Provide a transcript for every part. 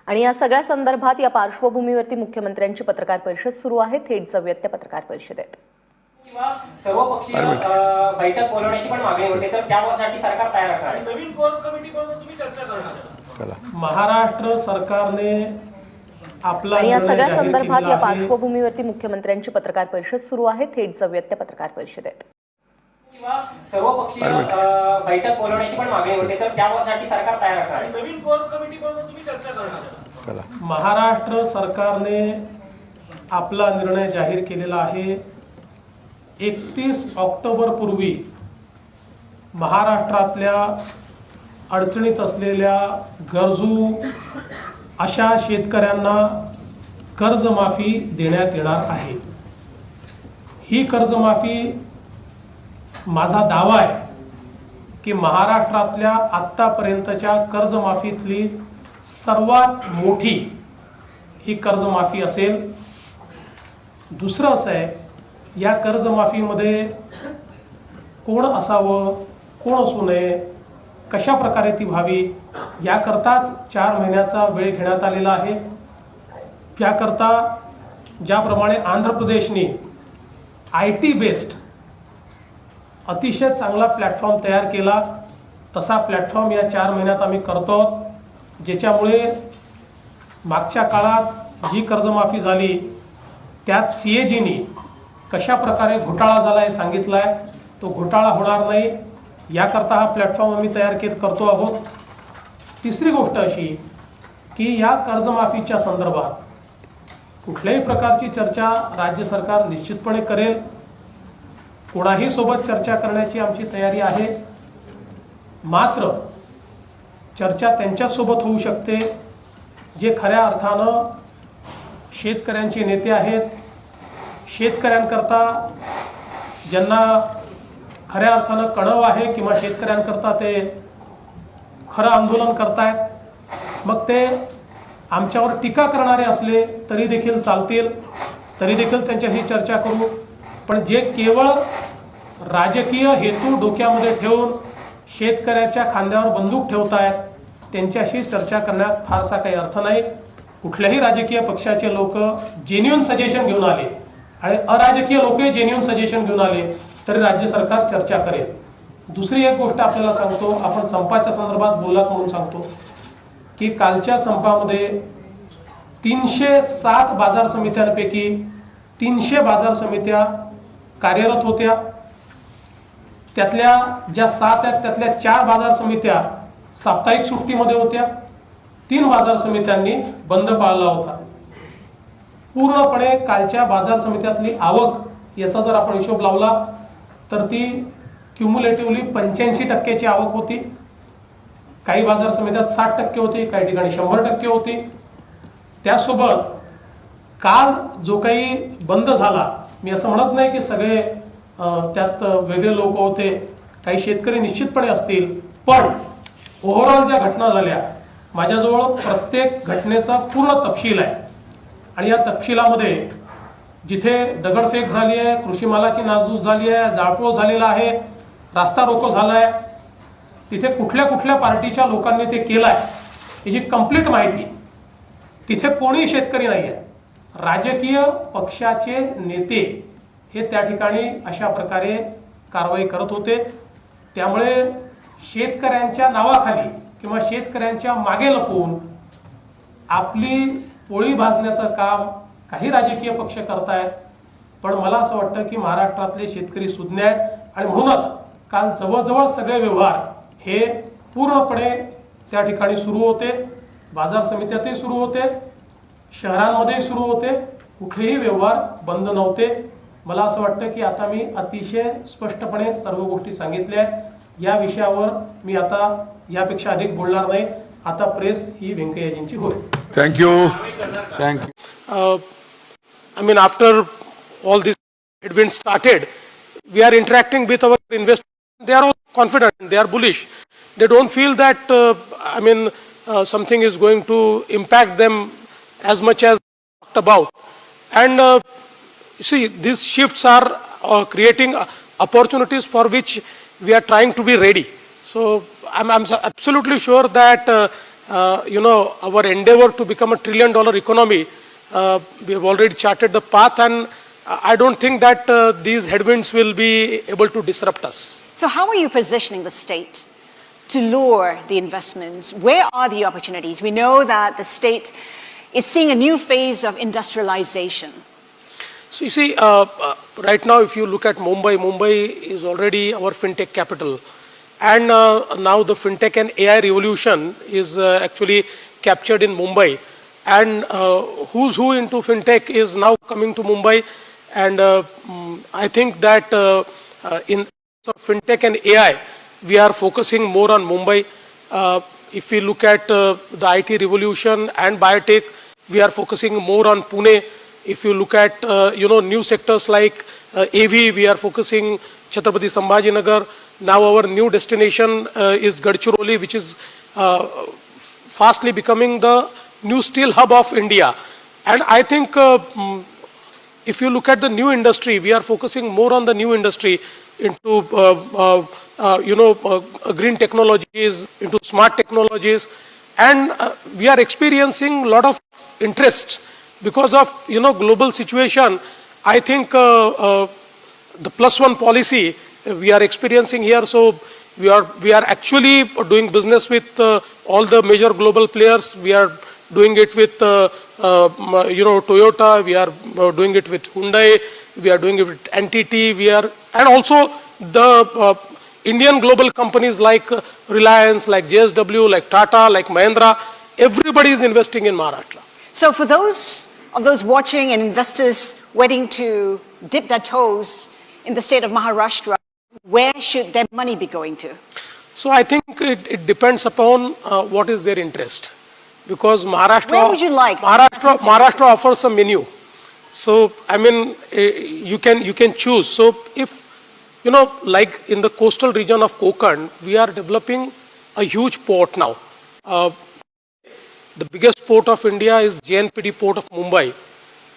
आणि या सगळ्या संदर्भात या पार्श्वभूमीवरती मुख्यमंत्र्यांची पत्रकार परिषद सुरू आहे. थेट जाऊयात त्या पत्रकार परिषदेत. सर्वपक्षीय बैठक बोलवण्याची पण मागणी होते, तर त्यासाठी सरकार तयार आहे. नवीन कोर कमिटी करून तुम्ही चर्चा करणार. महाराष्ट्र सरकारने आपला आणि या सगळ्या संदर्भात या पार्श्वभूमीवरती मुख्यमंत्र्यांची पत्रकार परिषद सुरू आहे. थेट जाऊयात त्या पत्रकार परिषदेत. सर्वपक्षीय बैठक बोलवण्याची पण मागणी होते, तर त्यासाठी सरकार तयार आहे. नवीन कोर कमिटी करून तुम्ही चर्चा करणार. महाराष्ट्र सरकारने आपला निर्णय जाहीर केलेला आहे. 31 ऑक्टोबर पूर्वी महाराष्ट्रातल्या अडचणीत असलेल्या गरजू अशा शेतकऱ्यांना कर्जमाफी देण्यात येणार आहे. ही कर्जमाफी, माझा दावा आहे की महाराष्ट्रातल्या आत्तापर्यंतच्या कर्जमाफीतली सर्वात मोठी ही कर्जमाफी असेल. दुसरं असं आहे, या कर्जमाफीमध्ये कोण असावं, कोण असू नये, कशा प्रकारे ती व्हावी, याकरताच 4 महिन्याचा वेळ घेण्यात आलेला आहे. याकरता ज्याप्रमाणे आंध्र प्रदेशने IT बेस्ड अतिशय चांगला प्लॅटफॉर्म तयार केला, तसा प्लॅटफॉर्म या 4 महिन्यात आम्ही करतो, ज्याच्यामुळे मागच्या काळात जी कर्जमाफी झाली त्यात CAGनी कशा प्रकारे घोटाळा झाला हे सांगितलं आहे. तो घोटाळा होणार नाही याकरता हा प्लॅटफॉर्म आम्ही तयार करतो आहोत. तिसरी गोष्ट अशी की या कर्जमाफीच्या संदर्भात कुठल्याही प्रकारची चर्चा राज्य सरकार निश्चितपणे करेल. कोणाही सोबत चर्चा करण्याची आमची तयारी आहे. मात्र चर्चा त्यांच्यासोबत होऊ शकते जे खऱ्या अर्थानं शेतकऱ्यांचे नेते आहेत, शेतकऱ्यांकरता ज्यांना खऱ्या अर्थानं कणव आहे किंवा शेतकऱ्यांकरता ते खरं आंदोलन करतायत. मग ते आमच्यावर टीका करणारे असले तरी देखील चालतील, तरी देखील त्यांच्याशी चर्चा करू. पण जे केवळ राजकीय हेतू डोक्यामध्ये ठेवून शेतकऱ्याच्या खांद्यावर बंदूक ठेवतायत त्यांच्याशी चर्चा करण्यात फारसा काही अर्थ नाही. कुठल्याही राजकीय पक्षाचे लोक जेन्युइन सजेशन घेऊन आले आणि अराजकीय लोकही जेन्युइन सजेशन घेऊन आले तरी राज्य सरकार चर्चा करेल. दुसरी एक गोष्ट आपल्याला सांगतो, आपण संपाच्या संदर्भात बोलत म्हणून सांगतो की कालच्या संपामध्ये 307 बाजार समित्यांपैकी 300 बाजार समित्या कार्यरत होत्या. त्यातल्या ज्या 7 आहेत त्यातल्या 4 बाजार समित्या साप्ताहिक सुट्टीमध्ये होत्या. 3 बाजार समित्यांनी बंद पाळला होता. पूर्णपणे कालच्या बाजार समित्यातली आवक याचा जर आपण हिशोब लावला तर ती क्युम्युलेटिव्हली 85% आवक होती. काही बाजार समित्यात 60% होती, काही ठिकाणी 100% होती. त्यासोबत काल जो काही बंद झाला, मी असं म्हणत नाही की सगळे त्यात वेगळे लोक होते, काही शेतकरी निश्चितपणे असतील, पण ओव्हरऑल ज्या घटना झाल्या माझ्याजवळ प्रत्येक घटनेचा पूर्ण तपशील आहे. आणि या तपशिलामध्ये जिथे दगडफेक झाली आहे, कृषी मालाची नासधूस झाली आहे, जाळपोळ झालेला आहे, रास्ता रोको झाला आहे, तिथे कुठल्या कुठल्या पार्टीच्या लोकांनी ते केलं आहे याची कंप्लीट माहिती. तिथे कोणी शेतकरी नाही आहे. राजकीय पक्षाचे नेते हे त्या ठिकाणी अशा प्रकारे कारवाई करत होते. त्यामुळे शेतकऱ्यांच्या नावाखाली किंवा शेतकऱ्यांच्या मागे लपवून आपली पोळी भाजण्याचं काम काही राजकीय पक्ष करतायत. पण मला असं वाटतं की महाराष्ट्रातले शेतकरी सुज्ञ आहेत आणि म्हणूनच काल जवळजवळ सगळे व्यवहार हे पूर्णपणे त्या ठिकाणी सुरू होते. बाजार समित्यातही सुरू होते, शहरांमध्येही सुरू होते. कुठलेही व्यवहार बंद नव्हते. मला असं वाटतं की आता मी अतिशय स्पष्टपणे सर्व गोष्टी सांगितल्या आहेत. या विषयावर मी आता यापेक्षा अधिक बोलणार नाही. आता प्रेस ही व्यंकय्याजींची होईल. Thank you. Thank you. I mean, after all this headwind started, we are interacting with our investors. They are all confident. They are bullish. They don't feel that, something is going to impact them as much as talked about. And see, these shifts are creating opportunities for which we are trying to be ready. So I'm absolutely sure that our endeavor to become a $1 trillion economy, we have already charted the path, and I don't think that these headwinds will be able to disrupt us. So how are you positioning the state to lure the investments? Where are the opportunities? We know that the state is seeing a new phase of industrialization. So you see, right now if you look at Mumbai is already our fintech capital. And now the fintech and AI revolution is actually captured in Mumbai. And who's who into fintech is now coming to Mumbai. And I think that in fintech and AI, we are focusing more on Mumbai. If we look at the IT revolution and biotech, we are focusing more on Pune. If you look at new sectors like AV, we are focusing Chhatrapati Sambhajinagar. Now our new destination is Gadchiroli, which is fastly becoming the new steel hub of India. And I think if you look at the new industry, we are focusing more on the new industry into green technologies, into smart technologies, and we are experiencing a lot of interests because of global situation. I think the +1 policy we are experiencing here. So we are actually doing business with all the major global players. We are doing it with Toyota. We are doing it with Hyundai. We are doing it with NTT. And also the Indian global companies like Reliance, like JSW, like Tata, like Mahindra. Everybody is investing in Maharashtra. So for those watching and investors waiting to dip their toes in the state of Maharashtra, where should their money be going to? So I think it depends upon what is their interest. Because Maharashtra, where would you like Maharashtra offers a menu. So I mean, you can choose. So if like in the coastal region of Konkan, we are developing a huge port now. The biggest port of India is JNPT port of Mumbai.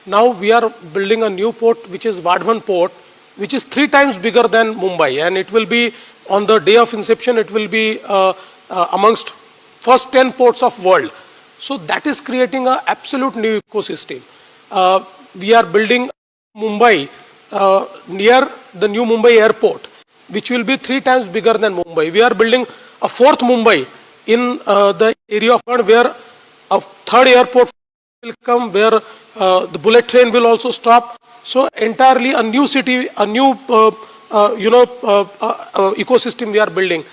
Now we are building a new port, which is Vadhavan port, which is 3 times bigger than Mumbai, and it will be on the day of inception. It will be amongst first 10 ports of world. So that is creating an absolute new ecosystem. We are building Mumbai near the new Mumbai airport, which will be 3 times bigger than Mumbai. We are building a 4th Mumbai in the area of where a 3rd airport will come, where the bullet train will also stop. So entirely a new city, a new ecosystem we are building.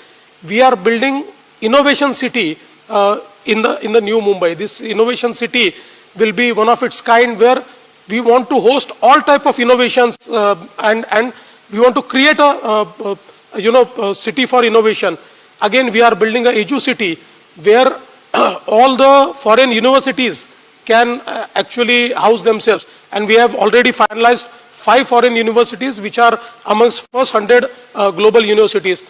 We are building innovation city in the new Mumbai. This innovation city will be one of its kind, where we want to host all type of innovations and we want to create a city for innovation. Again, we are building a Edu city where all the foreign universities can actually house themselves, and we have already finalized 5 foreign universities which are amongst first 100 global universities.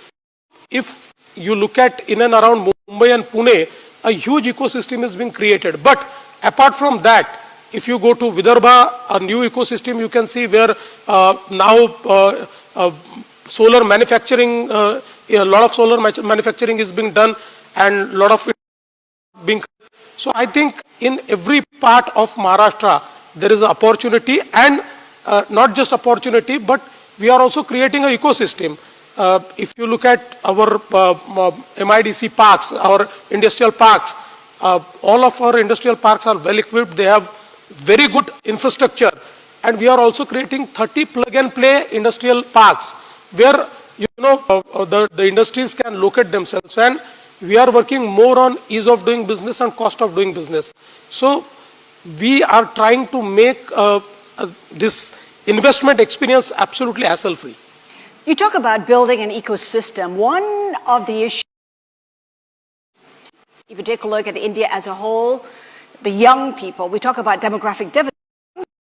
If you look at in and around Mumbai and Pune, a huge ecosystem is being created. But apart from that, if you go to Vidarbha, a new ecosystem you can see, where now solar manufacturing, a lot of solar manufacturing is being done, and a lot of it being. So I think in every part of Maharashtra there is an opportunity, and not just opportunity, but we are also creating an ecosystem. If you look at our MIDC parks, our industrial parks, all of our industrial parks are well equipped. They have very good infrastructure, and we are also creating 30 plug-and-play industrial parks where the industries can locate themselves, and we are working more on ease of doing business and cost of doing business. So we are trying to make this investment experience absolutely hassle-free. You talk about building an ecosystem. One of the issues, if you take a look at India as a whole, the young people, we talk about demographic dividend.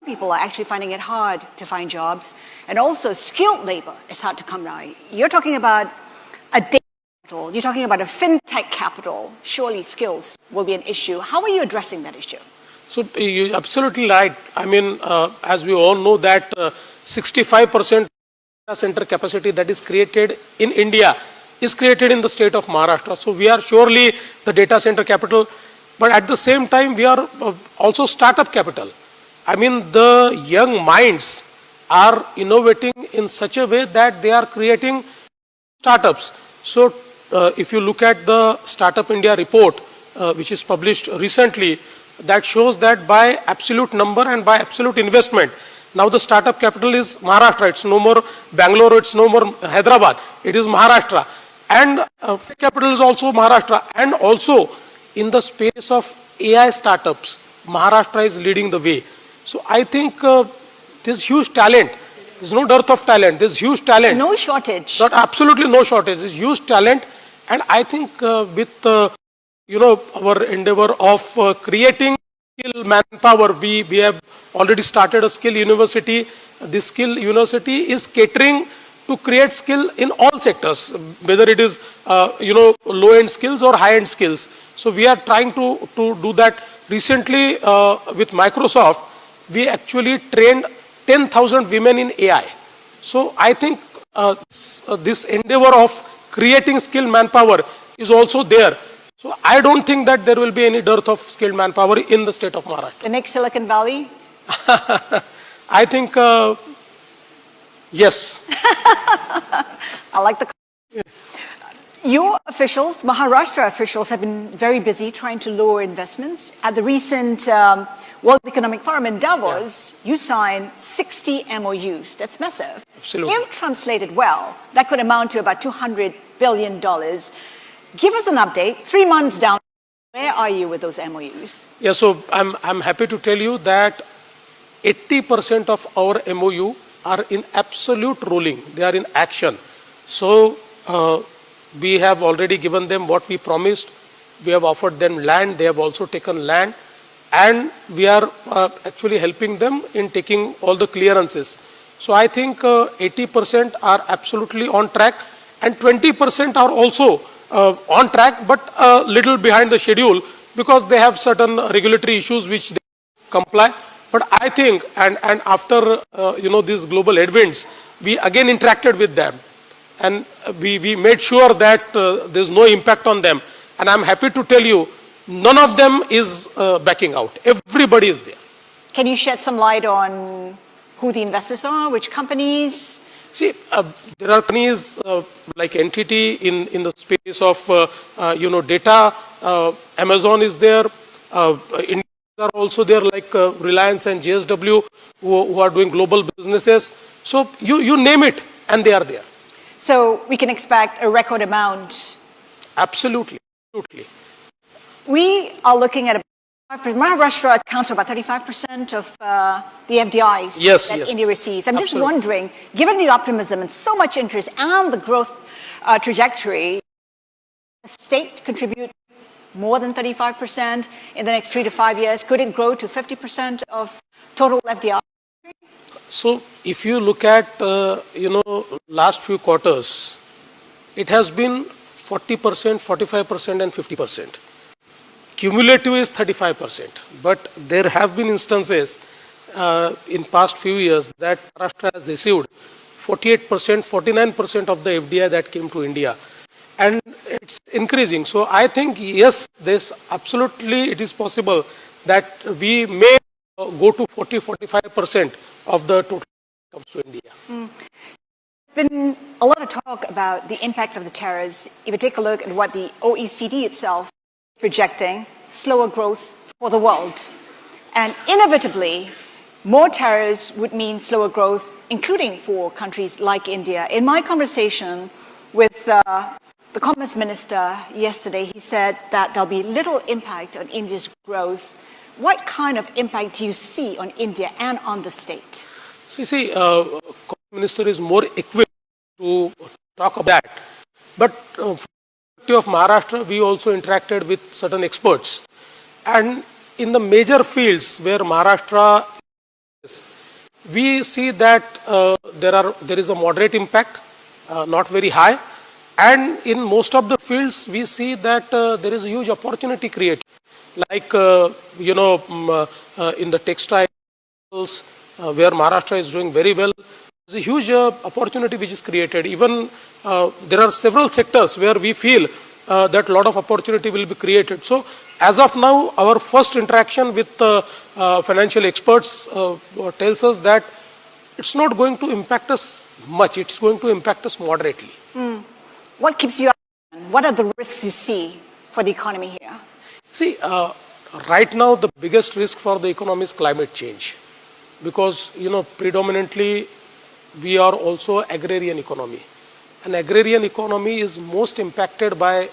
People are actually finding it hard to find jobs, and also skilled labor is hard to come by. You're talking about a data capital, you're talking about a fintech capital. Surely skills will be an issue. How are you addressing that issue? So you're absolutely right. I mean, as we all know that 65% data center capacity that is created in India is created in the state of Maharashtra. So we are surely the data center capital, but at the same time we are also startup capital. I mean, the young minds are innovating in such a way that they are creating startups. So if you look at the Startup India report, which is published recently, that shows that by absolute number and by absolute investment, now the startup capital is Maharashtra. It's no more Bangalore, it's no more Hyderabad. It is Maharashtra. And capital is also Maharashtra. And also in the space of AI startups, Maharashtra is leading the way. So I think there's huge talent. There's no dearth of talent. There's huge talent. No shortage. Not absolutely no shortage. There's huge talent. And I think with our endeavor of creating skill manpower, we have already started a skill university. This skill university is catering to create skill in all sectors, whether it is low-end skills or high-end skills. So we are trying to do that. Recently with Microsoft, we actually trained 10,000 women in AI. So I think this endeavor of creating skilled manpower is also there. So I don't think that there will be any dearth of skilled manpower in the state of Maharashtra. The next Silicon Valley? I think, yes. I like the Your officials, Maharashtra officials, have been very busy trying to lower investments. At the recent World Economic Forum in Davos, you signed 60 MOUs. That's massive. Absolutely. If translated well, that could amount to about $200 billion. Give us an update. 3 months down, where are you with those MOUs? Yeah, so I'm happy to tell you that 80% of our MOU are in absolute rolling. They are in action. So we have already given them what we promised. We have offered them land. They have also taken land. And we are actually helping them in taking all the clearances. So I think 80% are absolutely on track. And 20% are also on track, but a little behind the schedule because they have certain regulatory issues which they comply. But I think, and after these global headwinds, we again interacted with them. And we made sure that there's no impact on them. And I'm happy to tell you, none of them is backing out. Everybody is there. Can you shed some light on who the investors are, which companies? See, there are companies like NTT in the space of, data. Amazon is there. Indians are also there, like Reliance and JSW, who are doing global businesses. So you name it, and they are there. So we can expect a record amount. Absolutely. Absolutely. We are looking at Maharashtra accounts for about 35% of the FDIs that India receives. I'm just wondering, given the optimism and so much interest and the growth trajectory, the state contribute more than 35% in the next 3 to 5 years? Could it grow to 50% of total FDI? So if you look at, last few quarters, it has been 40%, 45% and 50%. Cumulative is 35%. But there have been instances in past few years that Maharashtra has received 48%, 49% of the FDI that came to India. And it's increasing. So I think, yes, absolutely it is possible that we may go to 40, 45% of the total comes to India. There's been a lot of talk about the impact of the tariffs. If you take a look at what the OECD itself is projecting, slower growth for the world. And inevitably, more tariffs would mean slower growth, including for countries like India. In my conversation with the Commerce Minister yesterday, he said that there'll be little impact on India's growth. What kind of impact do you see on India and on the state? So you see, Commerce Minister is more equipped to talk about that. But from the perspective of Maharashtra, we also interacted with certain experts. And in the major fields where Maharashtra is, we see that there is a moderate impact, not very high. And in most of the fields, we see that there is a huge opportunity created. Like, in the textiles, where Maharashtra is doing very well. there's a huge opportunity which is created. Even there are several sectors where we feel that a lot of opportunity will be created. So as of now, our first interaction with financial experts tells us that it's not going to impact us much. It's going to impact us moderately. What keeps you up? What are the risks you see for the economy here? See, right now the biggest risk for the economy is climate change, because predominantly we are also agrarian economy. An agrarian economy is most impacted by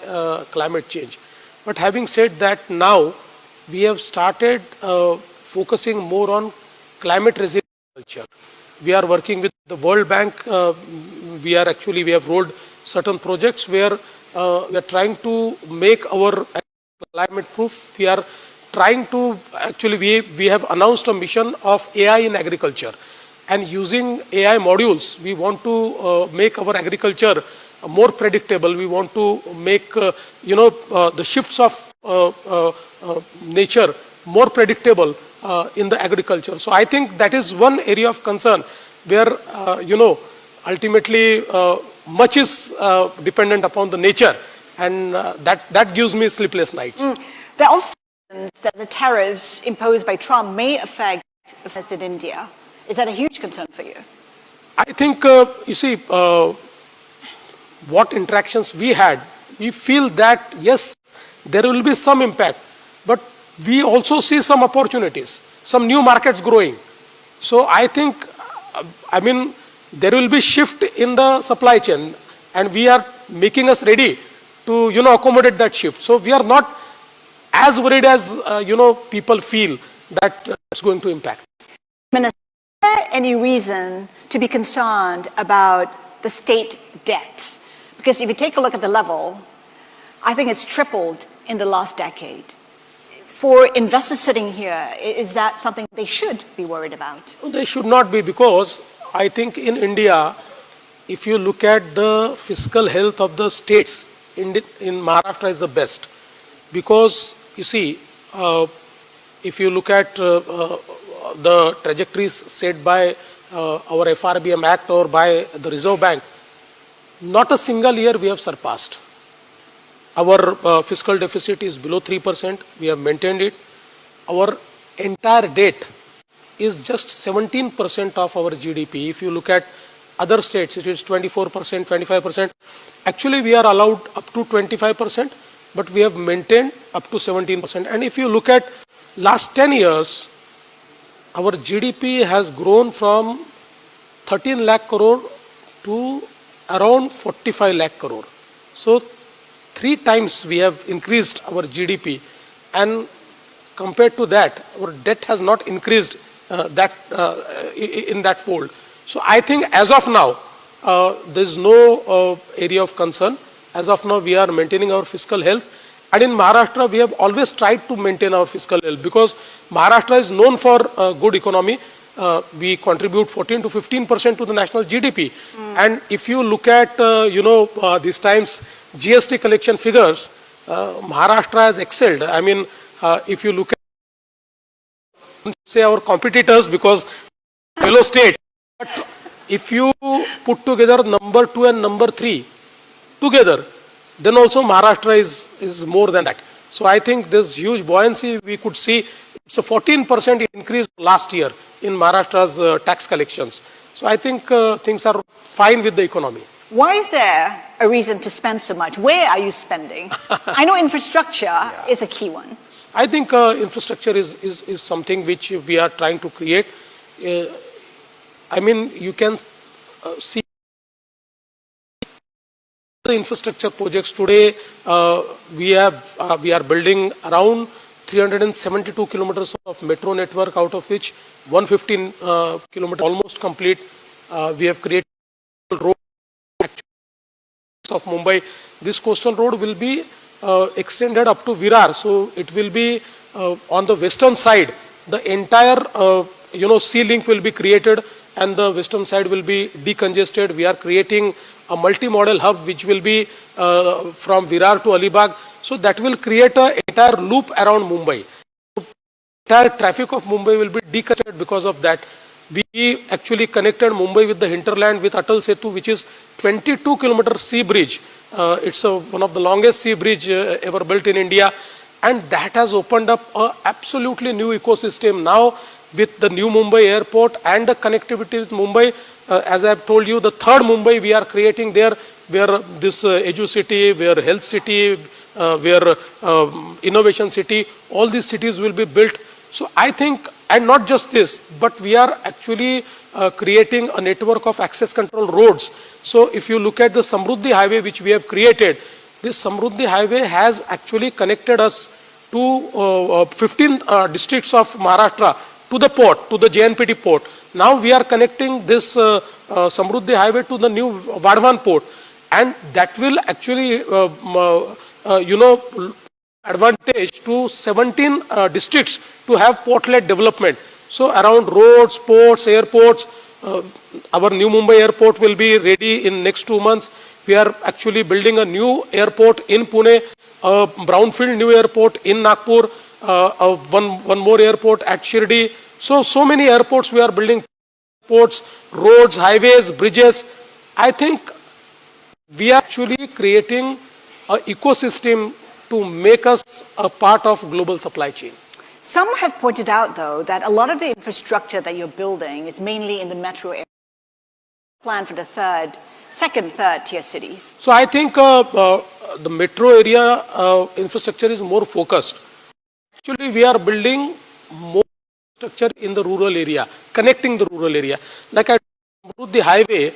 climate change. But having said that, now we have started focusing more on climate resilient agriculture. We are working with the World Bank. We have rolled certain projects where we are trying to make our climate proof. We are trying to we have announced a mission of AI in agriculture, and using AI modules we want to make our agriculture more predictable. We want to make the shifts of nature more predictable in the agriculture. So I think that is one area of concern where ultimately much is dependent upon the nature, and that gives me sleepless nights. There are also that the tariffs imposed by Trump may affect business in India. Is that a huge concern for you? I think, what interactions we had, we feel that yes, there will be some impact, but we also see some opportunities, some new markets growing. So I think, there will be shift in the supply chain, and we are making us ready to, accommodate that shift. So we are not as worried as, people feel that it's going to impact. Minister, is there any reason to be concerned about the state debt? Because if you take a look at the level, I think it's tripled in the last decade. For investors sitting here, is that something they should be worried about? They should not be, because I think in India, if you look at the fiscal health of the states, in Maharashtra is the best. Because, you see, if you look at the trajectories set by our FRBM Act or by the Reserve Bank, not a single year we have surpassed. Our fiscal deficit is below 3%. We have maintained it. Our entire debt is just 17% of our GDP. If you look at other states, it is 24%, 25%. Actually, we are allowed up to 25%, but we have maintained up to 17%. And if you look at last 10 years, our GDP has grown from 13 lakh crore to around 45 lakh crore. So 3 times we have increased our GDP, and compared to that, our debt has not increased in that fold. So I think as of now, there is no area of concern. As of now, we are maintaining our fiscal health. And in Maharashtra, we have always tried to maintain our fiscal health, because Maharashtra is known for a good economy. We contribute 14 to 15% to the national GDP. And if you look at, these times GST collection figures, Maharashtra has excelled. If you look at, say, our competitors, because fellow state, but if you put together number 2 and number 3 together, then also Maharashtra is more than that. So I think this huge buoyancy we could see. It's a 14% increase last year in Maharashtra's tax collections. So I think things are fine with the economy. Why is there a reason to spend so much? Where are you spending? I know infrastructure is a key one. I think infrastructure is something which we are trying to create. You can see the infrastructure projects today. We are building around 372 kilometers of metro network, out of which 115 kilometers almost complete. We have created road of Mumbai. This coastal road will be extended up to Virar, so it will be on the western side. The entire sea link will be created, and the western side will be decongested. We are creating a multi-modal hub which will be from Virar to Alibag. So that will create an entire loop around Mumbai. The entire traffic of Mumbai will be decongested because of that. We actually connected Mumbai with the hinterland with Atal Setu, which is 22-kilometer sea bridge. It's one of the longest sea bridge ever built in India. And that has opened up an absolutely new ecosystem now with the new Mumbai airport and the connectivity with Mumbai. As I have told you, the third Mumbai we are creating there, where this Edu City, where Health City, where Innovation City, all these cities will be built. So I think, and not just this, but we are actually creating a network of access control roads. So if you look at the Samruddhi Highway which we have created, this Samruddhi Highway has actually connected us to 15 districts of Maharashtra to the port, to the JNPT port. Now we are connecting this Samruddhi Highway to the new Vadhavan port, and that will actually, advantage to 17 districts to have port-led development. So around roads, ports, airports, our new Mumbai airport will be ready in next 2 months. We are actually building a new airport in Pune, a brownfield new airport in Nagpur, one more airport at Shirdi. So many airports we are building, ports, roads, highways, bridges. I think we are actually creating an ecosystem to make us a part of global supply chain. Some have pointed out, though, that a lot of the infrastructure that you're building is mainly in the metro area, plan for the second, third tier cities. So I think the metro area infrastructure is more focused. Actually, we are building more infrastructure in the rural area, connecting the rural area. Like I told, the highway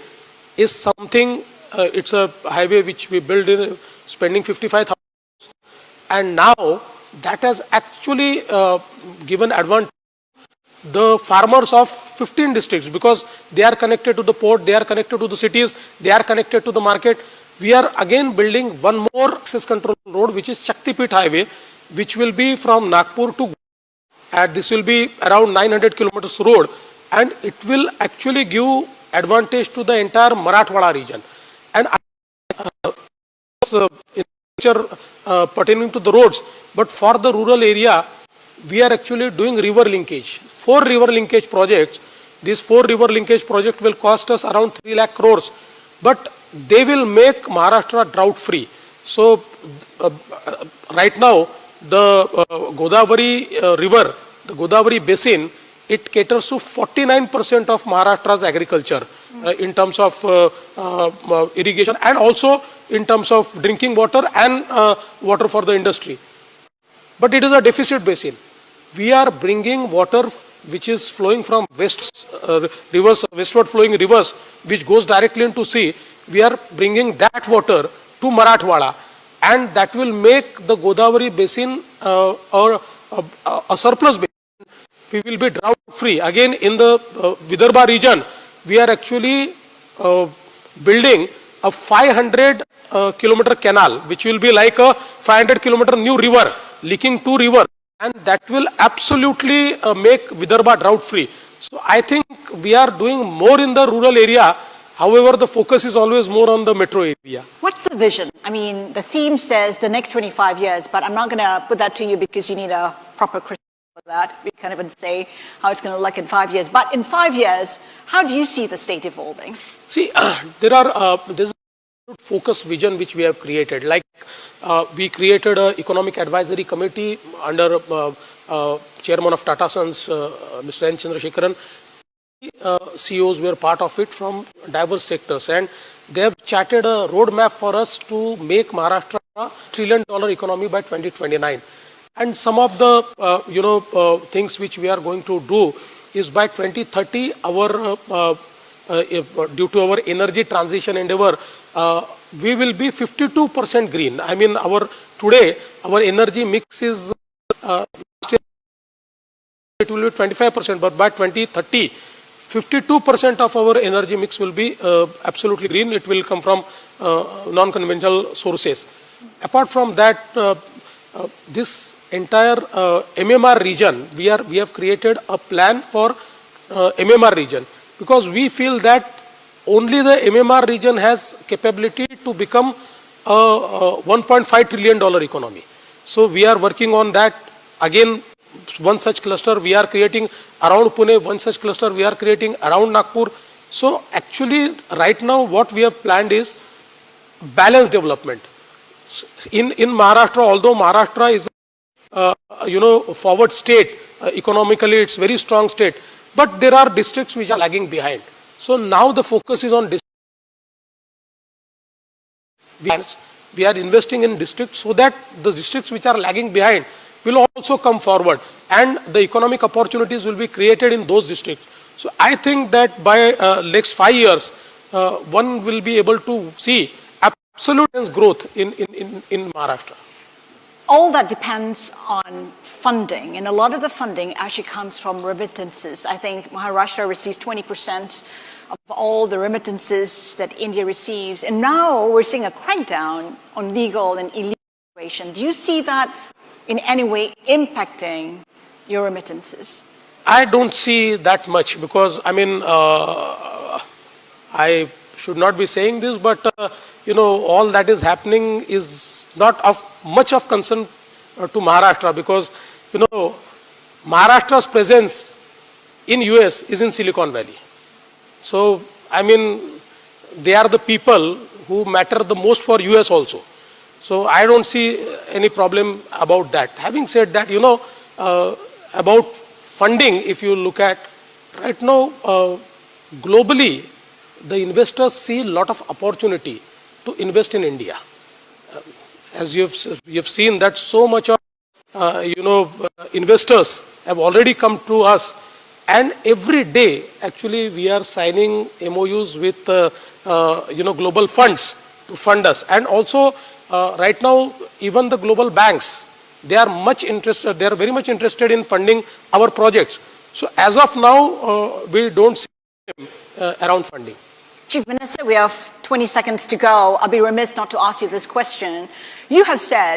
is something, it's a highway which we build in spending 55,000. And now that has actually given advantage to the farmers of 15 districts, because they are connected to the port, they are connected to the cities, they are connected to the market. We are again building one more access control road, which is Shaktipit Highway, which will be from Nagpur to, and this will be around 900 kilometers road, and it will actually give advantage to the entire Marathwada region. And in pertaining to the roads, but for the rural area, we are actually doing river linkage. 4 river linkage projects. These 4 river linkage projects will cost us around 3 lakh crores, but they will make Maharashtra drought free. So right now, the Godavari river, the Godavari basin, it caters to 49% of Maharashtra's agriculture in terms of irrigation, and also in terms of drinking water and water for the industry. But it is a deficit basin. We are bringing water which is flowing from rivers, westward flowing rivers, which goes directly into sea. We are bringing that water to Marathwada, and that will make the Godavari basin a surplus basin. We will be drought free. Again, in the Vidarbha region, we are actually building a 500 kilometer canal, which will be like a 500 kilometer new river, linking 2 rivers, and that will absolutely make Vidarbha drought free. So I think we are doing more in the rural area. However, the focus is always more on the metro area. What's the vision? I mean, the theme says the next 25 years, but I'm not going to put that to you because you need a proper crystal ball for that. We can't even say how it's going to look in 5 years. But in 5 years, how do you see the state evolving? See, there's a focus vision which we have created. Like we created an economic advisory committee under chairman of Tata Sons, Mr. N. Chandrasekharan. CEOs were part of it from diverse sectors, and they have charted a roadmap for us to make Maharashtra a $1 trillion economy by 2029. And some of the things which we are going to do is by 2030, due to our energy transition endeavor, we will be 52% green. I mean, today our energy mix is it will be 25%, but by 2030, 52% of our energy mix will be absolutely green. It will come from non-conventional sources. Apart from that, this entire MMR region, we have created a plan for MMR region, because we feel that only the MMR region has capability to become a $1.5 trillion economy. So we are working on that. Again, one such cluster we are creating around Pune, one such cluster we are creating around Nagpur. So actually right now what we have planned is balanced development. In Maharashtra, although Maharashtra is forward state, economically it's very strong state, but there are districts which are lagging behind. So now the focus is on districts. We are investing in districts so that the districts which are lagging behind will also come forward and the economic opportunities will be created in those districts. So I think that by next 5 years, one will be able to see absolute growth in Maharashtra. All that depends on funding, and a lot of the funding actually comes from remittances. I think Maharashtra receives 20% of all the remittances that India receives, and now we're seeing a crackdown on legal and illegal immigration. Do you see that in any way impacting your remittances? I don't see that much because, I mean, I should not be saying this, but all that is happening is not of much of concern to Maharashtra because, Maharashtra's presence in US is in Silicon Valley. So, I mean, they are the people who matter the most for US also. So, I don't see any problem about that. Having said that, about funding, if you look at right now, globally, the investors see a lot of opportunity to invest in India. As you have seen that so much of, investors have already come to us, and every day actually we are signing MOUs with, global funds to fund us. And also right now, even the global banks, they are very much interested in funding our projects. So as of now, we don't see around funding. Chief Minister, we have 20 seconds to go. I'll be remiss not to ask you this question. You have said